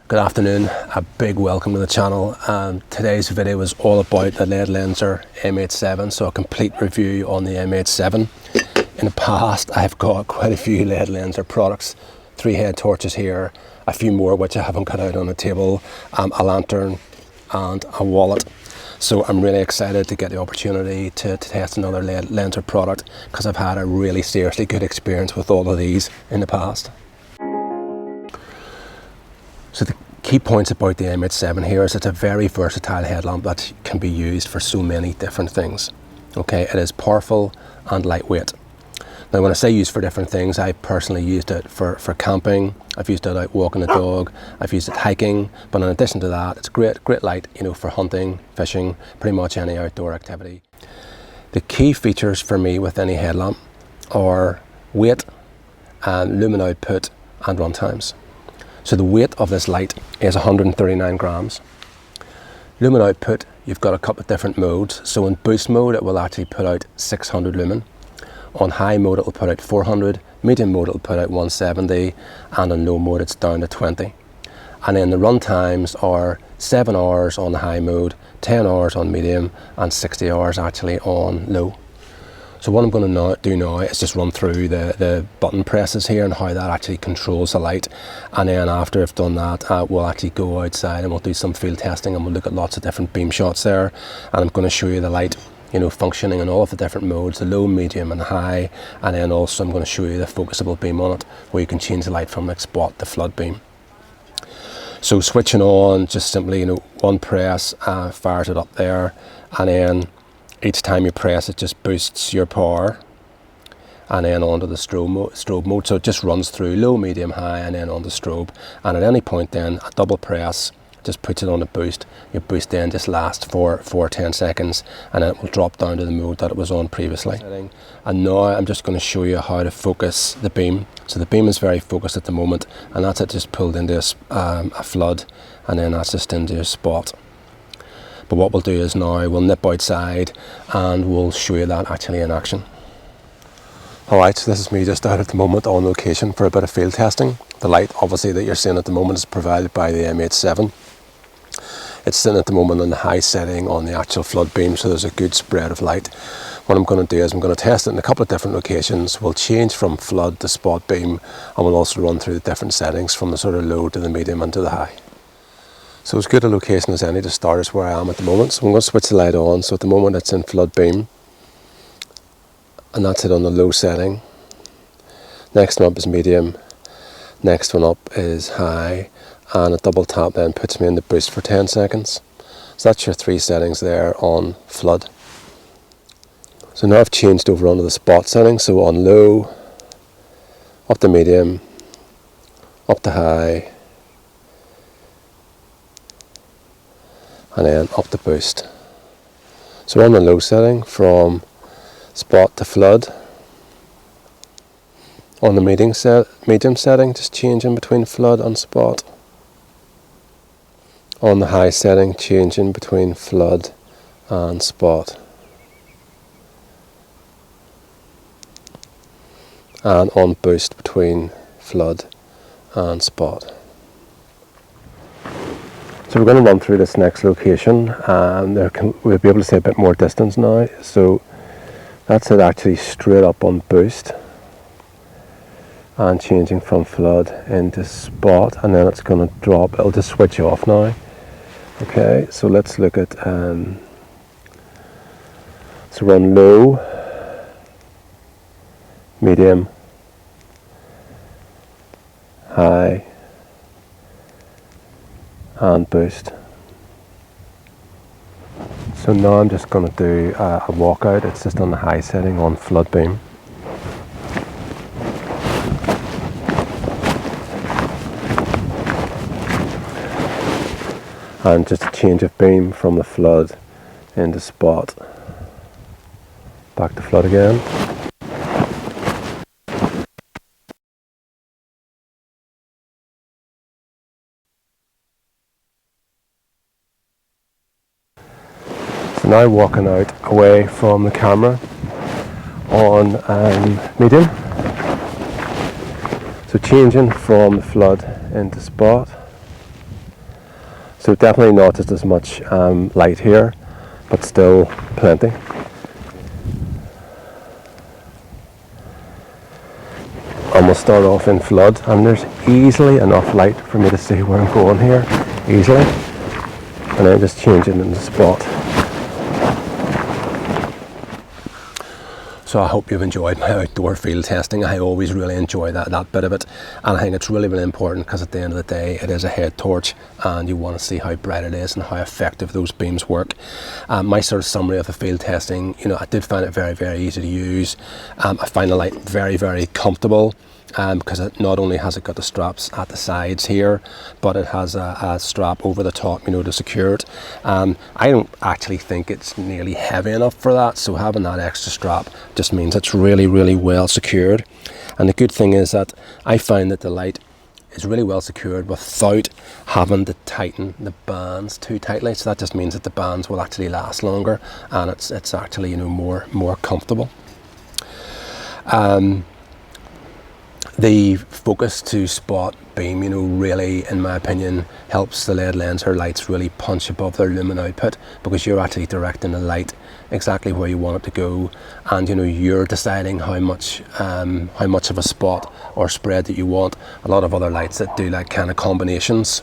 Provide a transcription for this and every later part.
Good afternoon, a big welcome to the channel. Today's video is all about the Ledlenser MH7, so a complete review on the MH7. In the past I've got quite a few Ledlenser products, 3 head torches here, a few more which I haven't got out on the table, a lantern and a wallet. So I'm really excited to get the opportunity to test another Ledlenser product because I've had a really seriously good experience with all of these in the past. So the key points about the MH7 here is it's a very versatile headlamp that can be used for so many different things. Okay, it is powerful and lightweight. Now when I say used for different things, I personally used it for camping, I've used it out walking the dog, I've used it hiking, but in addition to that, it's great light, for hunting, fishing, pretty much any outdoor activity. The key features for me with any headlamp are weight, lumen output and run times. So the weight of this light is 139 grams. Lumen output, you've got a couple of different modes. So in boost mode, it will actually put out 600 lumen. On high mode, it will put out 400. Medium mode, it will put out 170. And on low mode, it's down to 20. And then the run times are 7 hours on the high mode, 10 hours on medium, and 60 hours actually on low. So what I'm going to do now is just run through the button presses here and how that actually controls the light, and then after I've done that we'll actually go outside and we'll do some field testing and we'll look at lots of different beam shots there, and I'm going to show you the light functioning in all of the different modes, the low, medium and high, and then also I'm going to show you the focusable beam on it where you can change the light from like spot to flood beam. So switching on, just simply one press fires it up there, and then each time you press it just boosts your power, and then onto the strobe mode. So it just runs through low, medium, high, and then on the strobe. And at any point then, a double press just puts it on the boost. Your boost then just lasts for 10 seconds, and then it will drop down to the mode that it was on previously. And now I'm just going to show you how to focus the beam. So the beam is very focused at the moment, and that's it just pulled into a flood, and then that's just into a spot. But what we'll do is now we'll nip outside and we'll show you that actually in action. Alright, so this is me just out at the moment on location for a bit of field testing. The light obviously that you're seeing at the moment is provided by the MH7. It's sitting at the moment on the high setting on the actual flood beam, so there's a good spread of light. What I'm going to do is I'm going to test it in a couple of different locations. We'll change from flood to spot beam, and we'll also run through the different settings from the sort of low to the medium and to the high. So as good a location as any to start is where I am at the moment. So I'm going to switch the light on. So at the moment it's in flood beam, and that's it on the low setting. Next one up is medium, next one up is high, and a double tap then puts me in the boost for 10 seconds. So that's your 3 settings there on flood. So now I've changed over onto the spot setting. So on low, up to medium, up to high, and then up the boost. So on the low setting, from spot to flood. On the medium setting, just changing between flood and spot. On the high setting, changing between flood and spot. And on boost between flood and spot. So we're going to run through this next location, and we'll be able to see a bit more distance now. So that's it actually straight up on boost and changing from flood into spot, and then it's going to drop. It'll just switch off now. Okay, so let's look at so run low, medium, high and boost. So now I'm just going to do a walkout. It's just on the high setting on flood beam. And just a change of beam from the flood into spot. Back to flood again. So now walking out away from the camera on medium. So changing from the flood into spot. So definitely not as much light here, but still plenty. And we'll start off in flood, and there's easily enough light for me to see where I'm going here, easily. And then just change it in the spot. So I hope you've enjoyed my outdoor field testing. I always really enjoy that bit of it, and I think it's really important because at the end of the day it is a head torch and you want to see how bright it is and how effective those beams work. My sort of summary of the field testing, I did find it very, very easy to use. I find the light very, very comfortable. Because it not only has it got the straps at the sides here, but it has a strap over the top, to secure it. I don't actually think it's nearly heavy enough for that, so having that extra strap just means it's really, really well secured. And the good thing is that I find that the light is really well secured without having to tighten the bands too tightly. So that just means that the bands will actually last longer, and it's actually more comfortable. The focus to spot beam, really, in my opinion, helps the Ledlenser lights really punch above their lumen output, because you're actually directing the light exactly where you want it to go, and you're deciding how much of a spot or spread that you want. A lot of other lights that do like kind of combinations,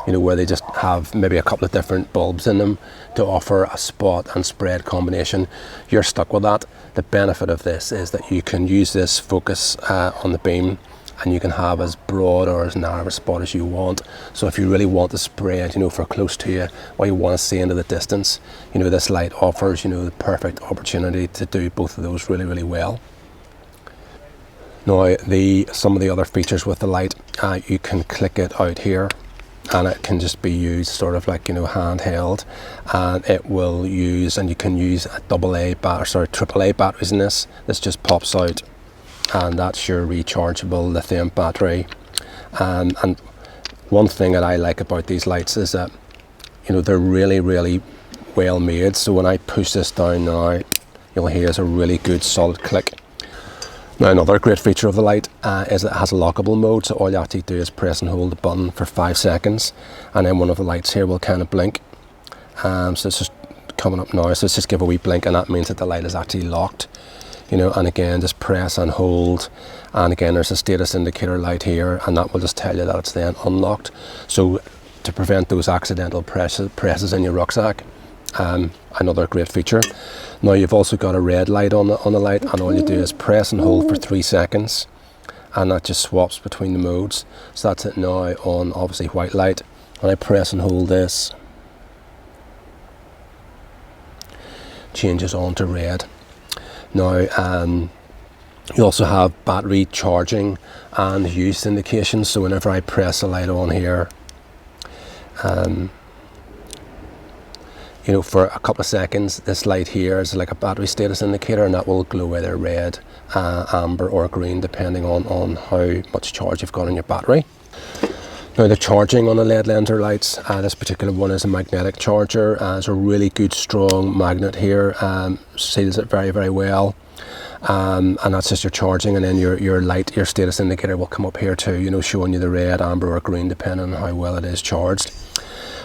where they just have maybe a couple of different bulbs in them to offer a spot and spread combination, you're stuck with that. The benefit of this is that you can use this focus on the beam, and you can have as broad or as narrow a spot as you want. So if you really want to spread, for close to you, or you want to see into the distance, this light offers, the perfect opportunity to do both of those really, really well. Now, some of the other features with the light, you can click it out here, and it can just be used sort of like handheld, and it will use, and you can use a AAA batteries in this. This just pops out, and that's your rechargeable lithium battery. And one thing that I like about these lights is that they're really, really well made. So when I push this down now, you'll hear it's a really good solid click. Now, another great feature of the light is that it has a lockable mode, so all you actually do is press and hold the button for 5 seconds, and then one of the lights here will kind of blink. So it's just coming up now, so let's just give a wee blink, and that means that the light is actually locked. And again, just press and hold, and again there's a status indicator light here, and that will just tell you that it's then unlocked. So to prevent those accidental presses in your rucksack, another great feature. Now, you've also got a red light on the light, and all you do is press and hold for 3 seconds, and that just swaps between the modes. So that's it now on obviously white light, and I press and hold this, changes on to red. Now, you also have battery charging and use indications. So whenever I press a light on here, for a couple of seconds, this light here is like a battery status indicator, and that will glow either red, amber or green, depending on how much charge you've got on your battery. Now, the charging on the Ledlenser lights, this particular one is a magnetic charger. It's a really good strong magnet here, seals it very, very well. And that's just your charging, and then your light, your status indicator will come up here too, showing you the red, amber or green, depending on how well it is charged.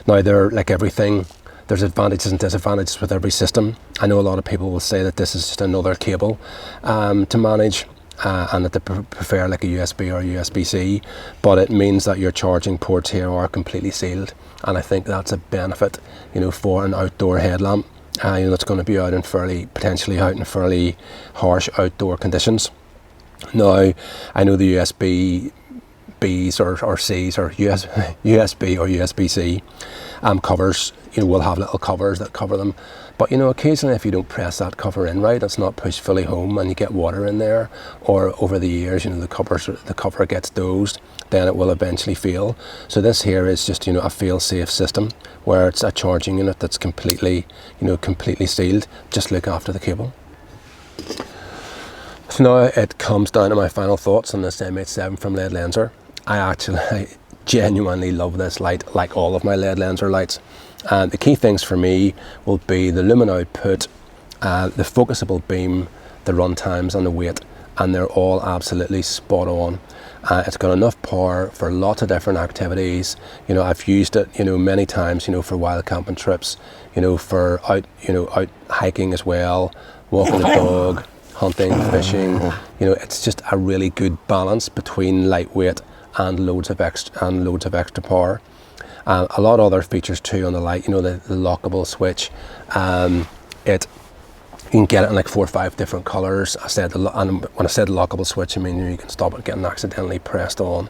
Now, they're like everything. There's advantages and disadvantages with every system. I know a lot of people will say that this is just another cable to manage, and that they prefer like a USB or a USB-C, but it means that your charging ports here are completely sealed, and I think that's a benefit, for an outdoor headlamp. That's going to be out in potentially out in fairly harsh outdoor conditions. Now, I know the USB-Bs or Cs or USB or USB-C covers, will have little covers that cover them, but occasionally if you don't press that cover in right, it's not pushed fully home, and you get water in there, or over the years, the cover gets dozed, then it will eventually fail. So this here is just a fail-safe system where it's a charging unit that's completely sealed. Just look after the cable. So now it comes down to my final thoughts on this MH7 from Ledlenser. I genuinely love this light, like all of my Ledlenser lights. And the key things for me will be the lumen output, the focusable beam, the run times and the weight, and they're all absolutely spot on. It's got enough power for lots of different activities. You know, I've used it, you know, many times, you know, for wild camping trips, you know, for out, you know, out hiking as well, walking the dog, hunting, fishing. You know, it's just a really good balance between lightweight and loads of extra power. A lot of other features too on the light, you know, the lockable switch. You can get it in like 4 or 5 different colors. And when I said lockable switch, I mean you can stop it getting accidentally pressed on.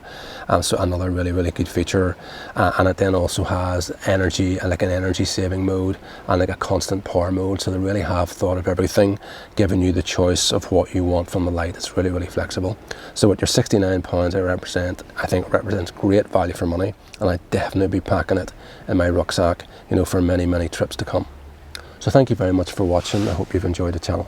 So another really good feature. And it then also has energy, like an energy saving mode and like a constant power mode. So they really have thought of everything, giving you the choice of what you want from the light. It's really flexible. So with your £69, I think it represents great value for money, and I'd definitely be packing it in my rucksack, you know, for many trips to come. So thank you very much for watching. I hope you've enjoyed the channel.